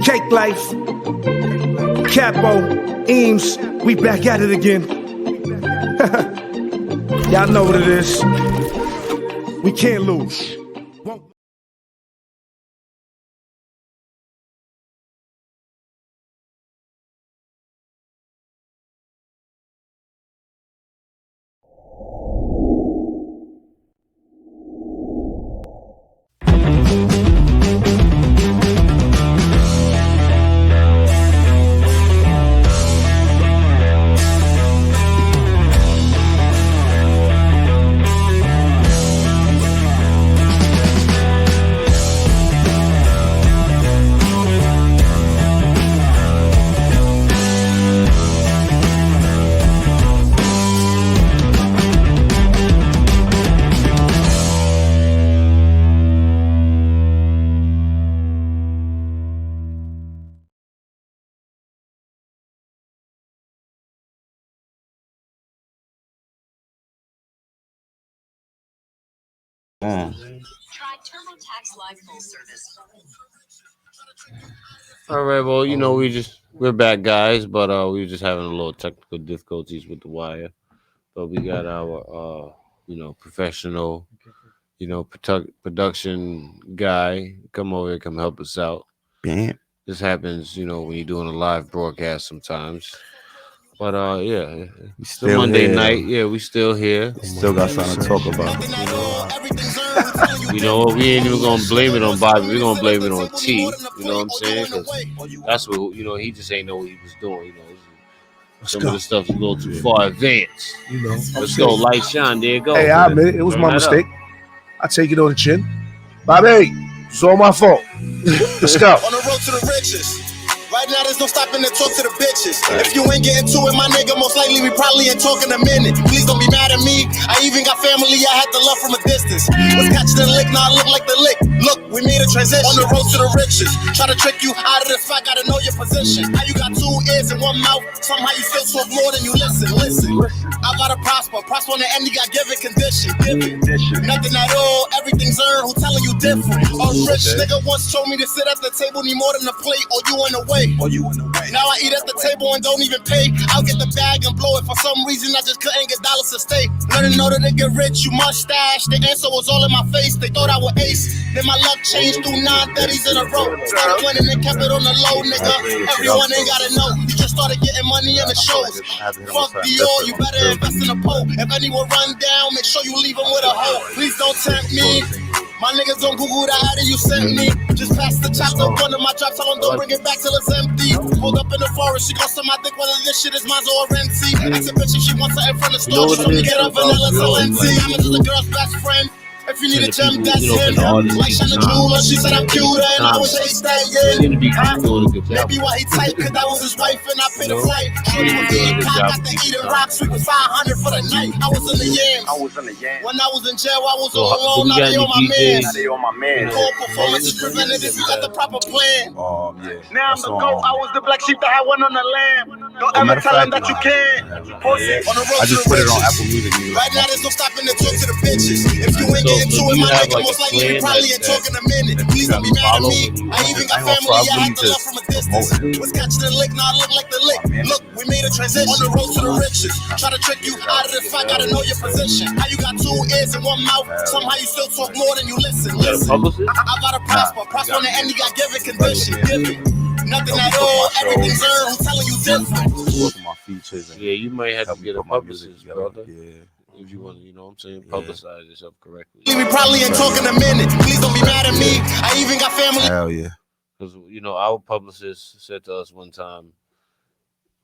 Cake life. Capo, Eames, we back at it again. Y'all know what it is. We can't lose. All right, well, you know, we're back, guys, but we were just having a little technical difficulties with the wire. But we got our professional, production guy come over here, come help us out. Bam. This happens, when you're doing a live broadcast sometimes. But yeah, it's still Monday night. Yeah, we still here. Still got something to talk about. You know what? We ain't even gonna blame it on Bobby. We're gonna blame it on T. You know what I'm saying? Because that's what he just ain't know what he was doing. Some of the stuff's a little too far advanced. Let's go, light shine. There you go. Hey, I admit it was my mistake. I take it on the chin. Bobby, it's all my fault. Let's go. On the road to the riches. Right now, there's no stopping to talk to the bitches. If you ain't getting to it, my nigga, most likely we probably ain't talking a minute. Please don't be mad at me. I even got family, I had to love from a distance. Was catching the lick, now I look like the lick. Look, we made a transition. On the road to the riches. Try to trick you out of the fact, gotta know your position. How you got 2 ears and 1 mouth, somehow you still talk more than you listen. I gotta prosper on the end, you got given condition. Nothing at all, everything's earned, who telling you different? A rich nigga once told me to sit at the table, need more than a plate, or you in the way. Now I eat at the table and don't even pay. I'll get the bag and blow it. For some reason I just couldn't get dollars to stay. Learn in order to get rich, you must stash. The answer was all in my face. They thought I was ace. Then my luck changed through 930s in a row. Started winning and kept it on the low, nigga. Everyone ain't gotta know. You just started getting money in the shows. Fuck Dior, you better invest in a pole. If anyone run down, make sure you leave them with a hoe. Please don't tempt me. My niggas don't Google the adder you sent me. Just pass the chopper, one of my drops, tell them don't bring it back till it's empty. Pulled up in the forest, she gon' suck my dick whether this shit is mine or renty. Ask a bitch if she wants something from the store, she told me get a vanilla Celenti. I'm into the girl's best friend. If you need a gem, that's him. Like Shana Jeweler, she said I'm cuter and I was a stallion. Maybe why he tight, cause that was his wife and I paid the flight. Shorty was being cock, got the eating rocks, we was 500 for the night. I was in the yams. When I was in jail, I was all alone, now they on my man. Cold performance is prevented if you got the proper plan. Now I'm the GOAT, I was the black sheep that had one on the lamb. Don't ever tell them that you can't. I just put it on Apple Music. Right now there's no stopping to talk to the bitches. If you ain't getting to it, my nigga, most likely we probably ain't talking a minute. Please don't be mad at me. I even got family, I had to love from a distance. Was catching the lick, now I look like the lick. Look, we made a transition. On the road to the riches. Try to trick you out of the fight, gotta know your position. How you got 2 ears and 1 mouth, somehow you still talk more than you listen. I gotta prosper on the end, you got given condition. Nothing at all, everything's earned, who telling you different? Yeah, you might have to get a publicist, brother. If you want to, you know what I'm saying, publicize yourself correctly. We probably ain't talking a minute. Please don't be mad at me. I even got family. Hell yeah. Because, our publicist said to us one time,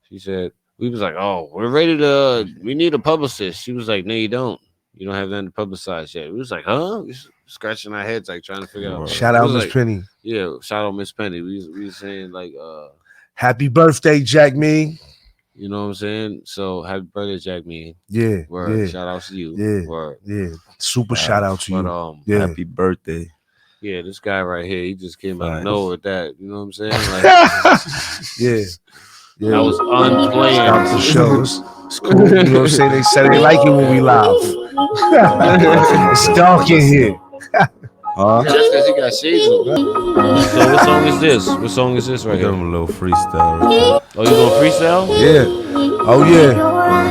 she said, we was like, oh, we're ready to, we need a publicist. She was like, no, you don't. You don't have nothing to publicize yet. We was like, huh? We scratching our heads, like trying to figure out. Shout out Miss Penny. Yeah, shout out Miss Penny. We was saying like, happy birthday, Jack Me. You know what I'm saying? So happy birthday, Jack Me. Yeah. Word. Yeah. Shout out to you. Yeah. Word. Yeah. Super shout out to you. Yeah. Happy birthday. Yeah, this guy right here, he just came out of nowhere with that. You know what I'm saying? Like, yeah. That was unplanned. Stop the shows. It's cool. You know what I'm saying? They said they like it when we live. It's dark in here. That's because he got shades on. So what song is this? What song is this right here? Give him a little freestyle. Right? Oh, you gonna freestyle? Yeah. Oh yeah.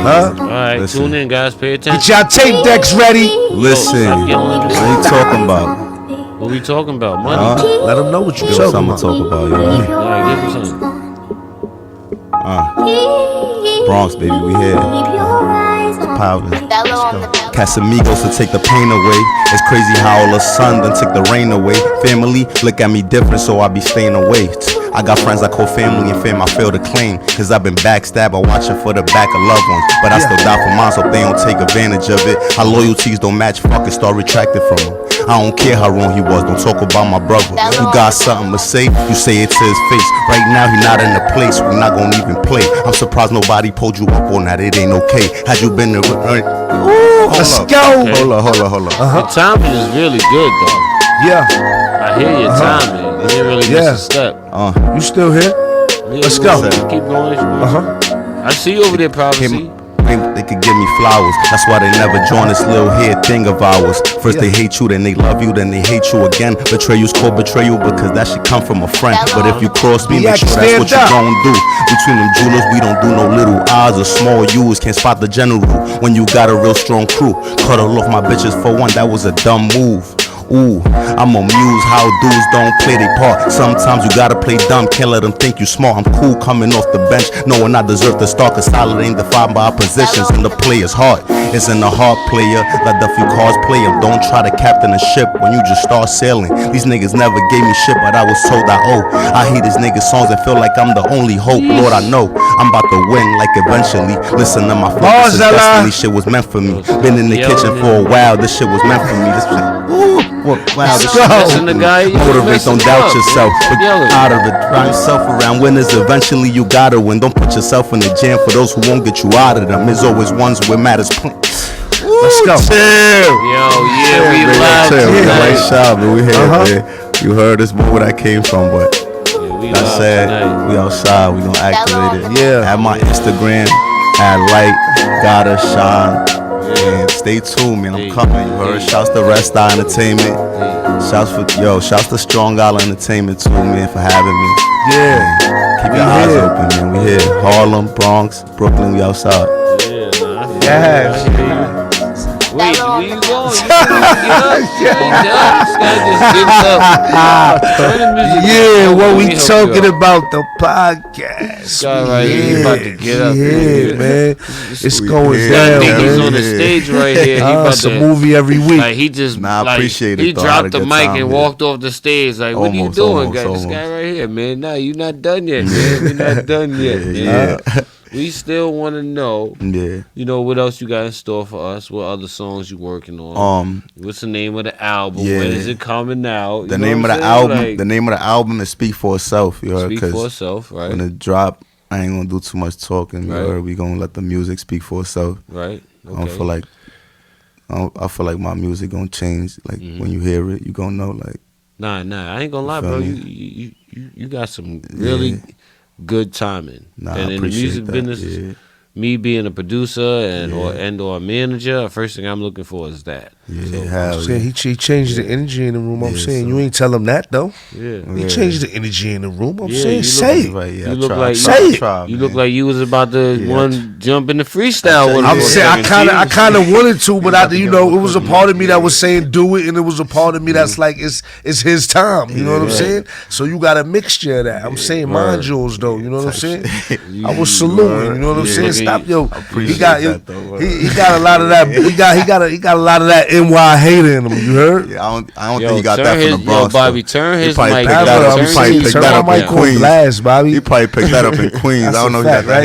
Huh? All right, tune in, guys. Pay attention. Get y'all tape decks ready. Listen. What are you talking about? What we talking about? Money. Let them know what you talking about. Talk about, you right? All right, give him something. Bronx, baby, we here. Powder. Casamigos to take the pain away. It's crazy how all of a sudden done took the rain away. Family look at me different, so I be staying away. I got friends I call family and fam I fail to claim. Cause I've been backstabbed or watching for the back of loved ones. But I still die for mine, so they don't take advantage of it. Our loyalties don't match, fucking start retracting from them. I don't care how wrong he was, don't talk about my brother. You got something to say, you say it to his face. Right now he not in the place, we not gonna even play. I'm surprised nobody pulled you up on that, it ain't okay. Had you been there, let's go. Okay. Hold up. Your timing is really good though. Yeah. I hear your timing. You didn't really miss a step. You still here? Yeah, Let's go. Keep going. I see you over there, Profecy. scream they could give me flowers. That's why they never join this little head thing of ours. First they hate you, then they love you, then they hate you again. Betrayal's called betrayal because that shit come from a friend. But if you cross me, make sure that's what you gon' do. Between them jewelers, we don't do no little odds or small U's. Can't spot the general when you got a real strong crew. Cuddle off my bitches for one, that was a dumb move. Ooh, I'm amused how dudes don't play their part. Sometimes you gotta play dumb, can't let them think you smart. I'm cool coming off the bench, knowing I deserve to start. Cause solid ain't defined by our positions and the player's heart. It's in the heart, player, let the few cards play them. Don't try to captain a ship when you just start sailing. These niggas never gave me shit, but I was told I owe. I hear these niggas songs and feel like I'm the only hope. Lord, I know I'm about to win, like eventually. Listen to my focus, this destiny shit was meant for me. Been in the kitchen for a while, this shit was meant for me. This shit, wow, this shit motivate, don't doubt yourself. But out of it, drive yourself around winners. Eventually you gotta win. Don't put yourself in the jam for those who won't get you out of them. There's always ones where matters. Let's go. Chill. We live tonight. Right shot, but we here, man. You heard this where I came from, but I said we outside, we gonna activate it. Have my Instagram, add light, gotta shine. And stay tuned, man. I'm coming. You heard? Shouts to Rest Eye Entertainment. Shouts to Strong Island Entertainment too, man, for having me. Keep your eyes open, man. We here. Harlem, Bronx, Brooklyn, we outside. Wait, where you going? You get up. What we talking about, the podcast. This guy right here about to get up. Man. It's going down, man. He's on the stage right here. He about it's a movie every week. Like he just, I appreciate it. He dropped the mic and walked off the stage. Like, what are you doing, guys? This guy right here, man. Nah, you not done yet, man. We not done yet, man. We still want to know, you know, what else you got in store for us? What other songs you working on? What's the name of the album? When is it coming out? The name of the album. The name of the album is Speak for Itself. You heard? Speak for Itself, right? When it drop, I ain't gonna do too much talking. You heard? We gonna let the music speak for itself. Right. Okay. I feel like my music gonna change. Like when you hear it, you gonna know. Like Nah. I ain't gonna lie, bro. You got some really good timing. And in the music business, me being a producer and or a manager, first thing I'm looking for is that. I'm saying he changed the energy in the room. I'm saying you ain't tell him that though. He changed the energy in the room. I'm saying say it. You look like you was about to jump in the freestyle with him. I'm saying I kind of wanted to, but it was a part of me that was saying do it, and it was a part of me that's like it's his time. You know what I'm saying? So you got a mixture of that. I'm saying mind yours though. You know what I'm saying? I was saluting. You know what I'm saying? Stop, he got a lot of that. He got a lot of that NY hater in him. You heard? I don't think he got that from the Bronx. Bobby, turn his mic. He probably picked that up in Queens. Blast, Bobby. He probably picked that up in Queens. I don't know if he got that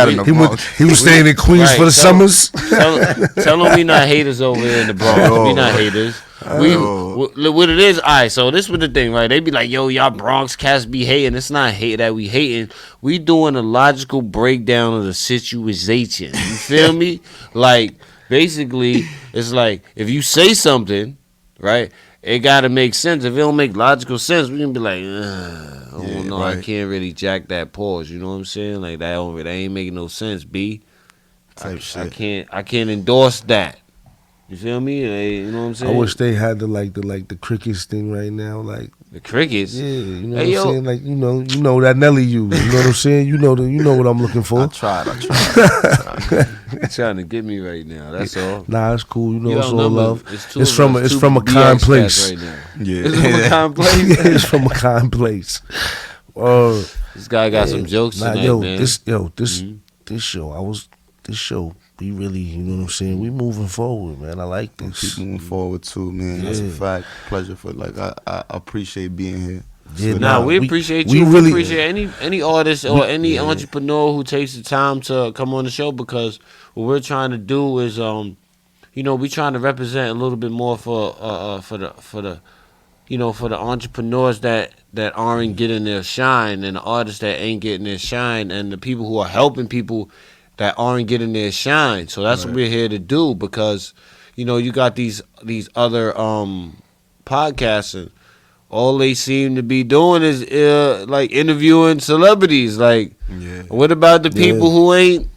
hater, but he was staying in Queens for the summers. Tell him we not haters over here in the Bronx. We not haters. What it is, so this was the thing, right? They be like, yo, y'all Bronx cats be hating. It's not hate that we hating. We doing a logical breakdown of the situation. You feel me? Like, basically, it's like, if you say something, right, it got to make sense. If it don't make logical sense, we can be like, I don't know, I can't really jack that pause. You know what I'm saying? Like, that ain't making no sense, B. I can't endorse that. You feel me? You know what I'm saying? I wish they had the crickets thing right now, like the crickets. Yeah, you know what I'm saying? Like you know that Nelly you know what I'm saying? You know what I'm looking for. I tried. You're trying to get me right now. That's all. Nah, it's cool. You know, it's all love. It's from a kind place. Right now. Yeah, it's from a kind place. It's from a kind place. This guy got some jokes tonight, man. This show. We really, you know what I'm saying? We moving forward, man. I like this. Keep moving forward too, man. That's a fact. Pleasure for I appreciate being here. Yeah, we appreciate you. We appreciate any artist or any entrepreneur who takes the time to come on the show, because what we're trying to do is we trying to represent a little bit more for the entrepreneurs that aren't getting their shine, and the artists that ain't getting their shine, and the people who are helping people that aren't getting their shine. So that's what we're here to do, because you got these other podcasts, and all they seem to be doing is like interviewing celebrities. Like, what about the people who ain't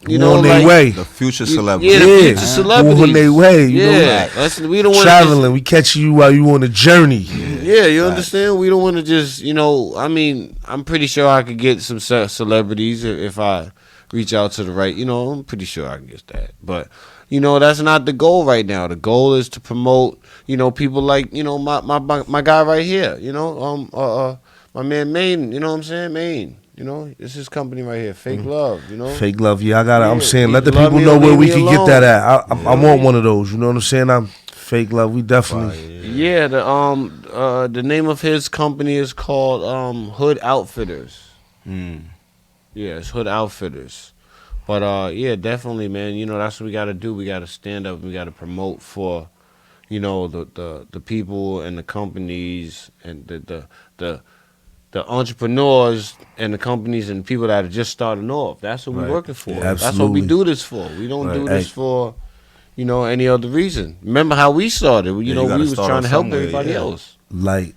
you know, on their like way. The future celebrity. Yeah, the future celebrities. On their way. You know, we don't want traveling. We catch you while you on a journey. Yeah, you understand? We don't want to just, you know, I mean, I'm pretty sure I could get some celebrities if I reach out to the right, you know, I'm pretty sure I can get that. But, you know, that's not the goal right now. The goal is to promote, you know, people like, you know, my guy right here, you know, my man Maine, you know what I'm saying? Maine. You know, it's his company right here, Fake Love. You know, Fake Love. Yeah, I got it. Yeah, I'm saying, let the love people me know or where leave we me can alone. get that at. I want one of those. You know what I'm saying? I'm Fake Love. We definitely. Yeah, the name of his company is called Hood Outfitters. Yeah, it's Hood Outfitters. But yeah, definitely, man. You know, that's what we got to do. We got to stand up. We got to promote for, you know, the people and the companies and the entrepreneurs and the companies and people that are just starting off. That's what we're working for. Yeah, that's what we do this for. We don't do this for, you know, any other reason. Remember how we started? You know, we was trying to help everybody else. Like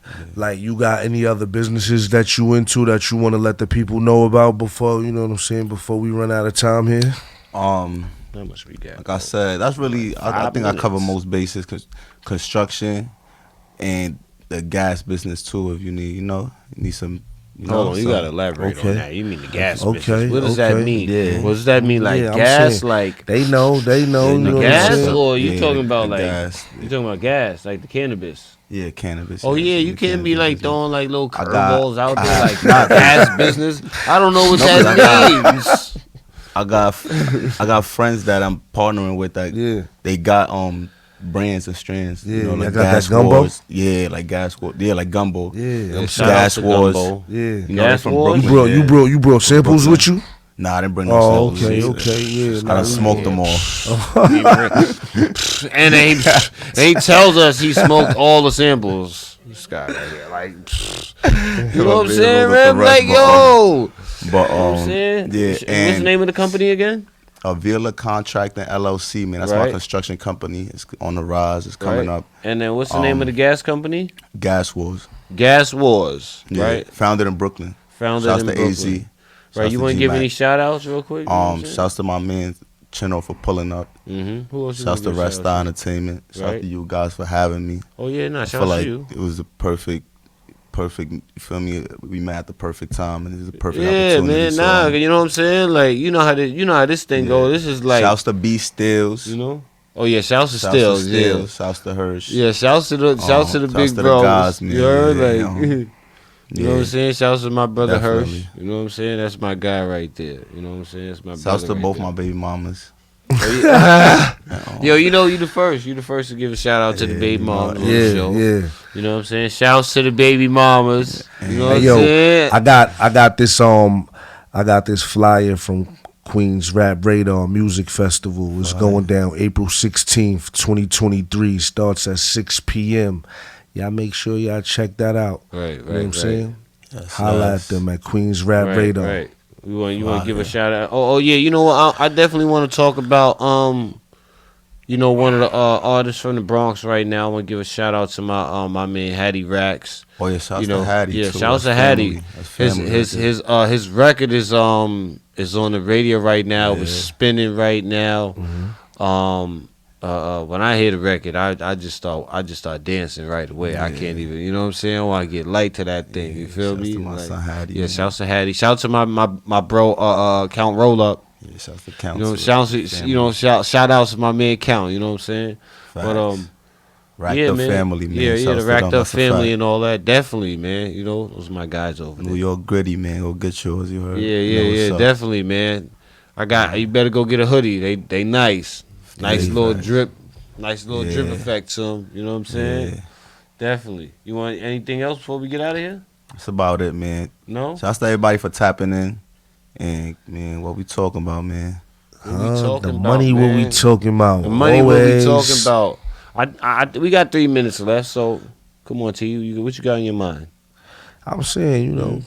you got any other businesses that you into that you want to let the people know about before, you know what I'm saying, before we run out of time here? How much we got? Like I said, that's really, I think I cover most bases, construction and the gas business too. If you need, you need some. Hold on, you gotta elaborate on that. You mean the gas business? What does okay. that mean? Yeah. What does that mean? Like Yeah, I'm gas? saying, Like they know. You know what I'm gas, saying? or you talking about the like gas. you talking about gas, like the cannabis? Yeah, cannabis. Oh yeah, you the can't be cannabis like business. throwing like little I curveballs out got- there I- like gas business. I don't know what that means. I got friends that I'm partnering with that they got brands and strands. Yeah, you know, like got gas that gumbo? wars. Yeah, like gas wars. Yeah, like gumbo. Yeah, shout out gas to wars. Gumbo. Yeah. You know, Gas they from wars? Brooklyn. You brought samples with you? Nah, I didn't bring no Oh, samples. okay, yeah. I done smoked them all. And they tells us he smoked all the samples. This guy right here, like, you know what I'm saying, man? Like, yo. But You know what I'm saying? yeah, What's the and name of the company again? Avila Contracting LLC, man. That's my construction company. It's on the rise. It's coming up. And then what's the name of the gas company? Gas Wars. Gas Wars, Yeah, right? founded in Brooklyn. Founded Shouts in to Brooklyn. AZ. Right, Shouts you to want to give G-Mac. any shout outs real quick? You know what I'm saying? Shouts to my man Chino for pulling up. Who else you Shouts to wanna give Resta shout-outs Entertainment. Shouts Right. to you guys for having me. Oh yeah, nah, I shout feel out like to you. it was a perfect, you feel me? We met at the perfect time, and it was a perfect Yeah, opportunity. man, so, nah, you know what I'm saying? Like, you know how this thing go. This is like, shouts to B Stills. you know. Oh yeah, shouts to Shouts to Stills, yeah. Stills. Shouts to Hirsch. Yeah, shouts to the shouts big to the bros. guys, man. You heard, Yeah, like, you know what I'm saying? Shouts to my brother Definitely. Hirsch. You know what I'm saying? That's my guy right there. You know what I'm saying? That's my Shouts brother. to right both there. my baby mamas. Yo, you know you the first. You the first to give a shout out to the baby mamas on the show. Yeah. You know what I'm saying? Shouts to the baby mamas. You know what I'm Yo, saying? I got this flyer from Queens Rap Radar Music Festival. It's going down April 16th, 2023. Starts at 6 p.m. Y'all make sure y'all check that out. Right, You know what I'm saying? Yes, Holla yes. at them at Queens Rap Radar. Right. You want to give a shout out? Oh yeah. You know what? I definitely want to talk about you know, one of the artists from the Bronx right now. I want to give a shout out to my man Hattie Racks. Oh yeah, shouts You know, to Hattie. yeah, too. shouts to That's Hattie. family. That's family right there. His record is on the radio right now. It's spinning right now. When I hear the record, I just start dancing right away. I can't even, you know what I'm saying? I want to get light to that thing. You feel shouts me? to my son Hattie, yeah, man. shouts to Hattie. Shout to my bro Count Roll Up. Yeah, shouts to Count. You know, too. shouts to, Family. you know, shout outs to my man Count. You know what I'm saying? But Facts. Racked yeah, up man. family, man. Yeah, Shouts the to racked them, up that's a family fact. and all that. Definitely, man. You know, those are my guys over there. New York gritty, man. Go get yours. You heard? Yeah, You know what's up. definitely, man. You better go get a hoodie. They nice. Nice Yeah, little facts. drip. Nice little drip Yeah. effect to them. You know what I'm saying? Yeah. Definitely. You want anything else before we get out of here? That's about it, man. No? Shouts to everybody for tapping in. And man, what we talking about, man? What we talking The about, money, what we man? talking about? The money, what we Always. talking about? We got 3 minutes left, so come on, T. What you got in your mind? I'm saying, you know,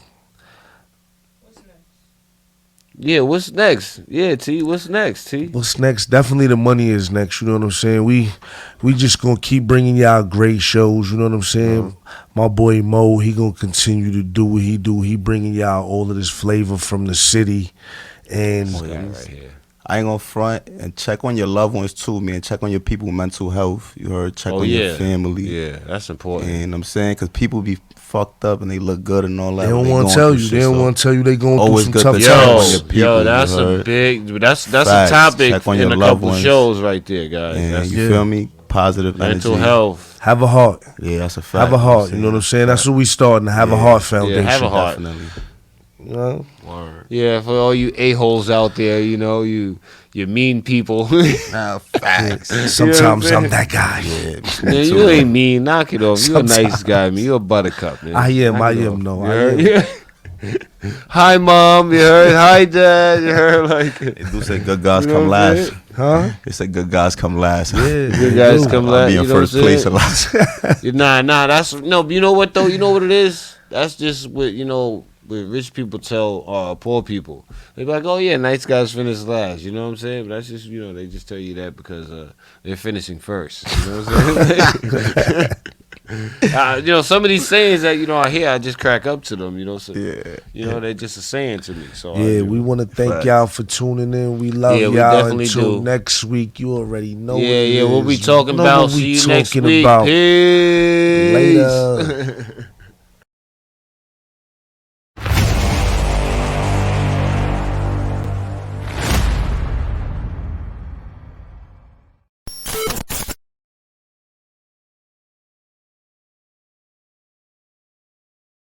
Yeah, what's next? Yeah, T. What's next, T? what's next? Definitely the money is next. You know what I'm saying? We just gonna keep bringing y'all great shows. You know what I'm saying? My boy Mo, he gonna continue to do what he do. He bringing y'all all of this flavor from the city And right here. I ain't gonna front, and check on your loved ones too, man. Check on your people's mental health. You heard? Check on your family. Yeah, that's important. And I'm saying, because people be fucked up and they look good and all that. They don't want to tell you. They don't want to tell you they going through some tough times. Yo, that's a big. That's a topic in a couple shows right there, guys. And you feel me? Positive mental energy. Health. Have a heart. Yeah, that's a fact. Have a heart. You know what I'm saying? That's what we starting. Have a heart foundation. Yeah, have a heart. Definitely. You know? Yeah, for all you a-holes out there, you know, you mean people. Nah, facts. Sometimes I'm that guy. Yeah, man, you ain't mean. Knock it off. You a nice guy, man. You a buttercup, man. I am. No, I am. Yeah. Hi, mom. You heard? Hi, dad. You heard? Like, they do say good guys come last. Huh? They say good guys come last. Yeah, good guys come last. I'll be in first place a lot. Nah. That's no. You know what though? You know what it is? That's just what what rich people tell poor people. They be like, oh yeah, nice guys finish last. You know what I'm saying? But that's just they just tell you that because they're finishing first. You know what I'm saying? Some of these sayings that I hear, I just crack up to them. So, they're just a saying to me. So we want to thank y'all for tuning in. We love y'all. Definitely Until do. next week, you already know. Yeah. What we talking about? See you next week. Peace. Later.